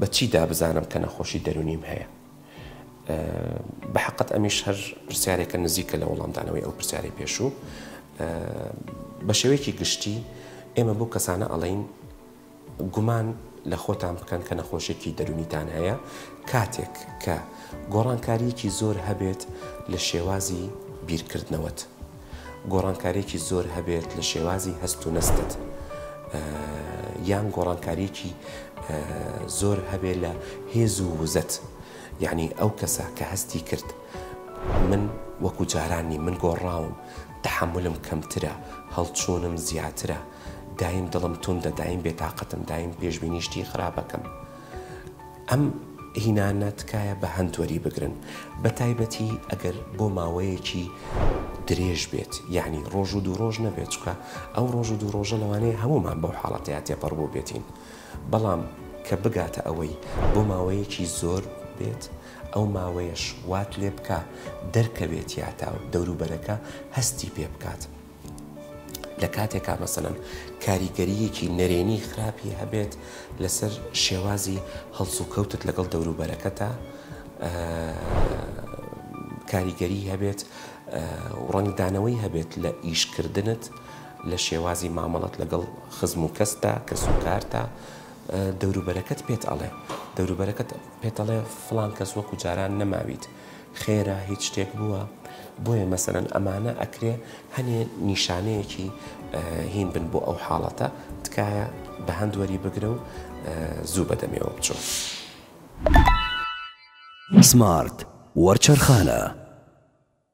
بەچیدا بزانم کە نەخۆشی دەرونیم هەیە. بەحقت ئەمیش هەر پرسیارێکە نزیکە لە وەڵامدانەوەی ئەو پرسیاری پێشوو. بە شێوەیەکی گشتی ئێمە بۆ کەسانە ئەڵێین گومان لە خۆتان بکەن کە نەخۆشێکی دەرونیتان هەیە کاتێک کە گۆڕانکاریەکی زۆر هەبێت لە شێوازی بیرکردنەوەت، گۆڕانکاریەکی زۆر هەبێت لە شێوازی هەست و نەستت، یان گۆڕانکاریەکی زۆر هەبێت لە هێز و وزەت. یعنی ئەو کەسە کە هەستی کرد من وەکو جارانی من گۆڕاوم، تحملم کەمترە، هەڵچوونم زیاترە، دایم دڵم توندە، دایم بێتاقەتم، دایم پێشبینیشتی خراپەکەم. ئەم هینانە تکایە بە هەندوەری بگرن، بە تایبەتی ئەگەر بۆ ماوەیەکی درێژ بێت، یعنی ڕۆژ و دوو ڕۆژ نەبێت، چکە ئەو ڕۆژ و دوو ڕۆژە لەوانەیە هەمومان بەو حاڵەتەیە تێپەڕ بوو بێتین. بەڵام کە بگاتە ئەوەی بۆ ماوەیەکی زۆر بێت، ئەو ماوەیەش وات لێ بکە دەرکەوێت یاتا و دەوروبەرەکە هەستی پێ بکات. لە کاتێکا مەسەلەن کاریگەریەکی نەرێنی خراپی هەبێت لەسەر شێوازی هەڵس و کەوتت لەگەڵ دەوروبەرەکەتە، کاریگەری هەبێت، ڕەنگدانەوەی هەبێت لە ئیشکردنت لە شێوازی مامەڵەت لەگەڵ خزم و کەستا، کەس و کارتا، دەوروبەرەکەت پێت ئەڵێ، دەوروبەرەکەت پێت ئەڵێ فڵان کەس وەکو جاران نەماویت، خێرا هیچ شتێک بووە. بۆیە مەسەلەن ئەمانە ئەکرێ هەنێ نیشانەیەکی هین بن بۆ ئەو حاڵەتە، تکایە بە هەندوەری بگرە و زوو بەدەمێەوە بچۆ. سمارت وەرچەرخانە.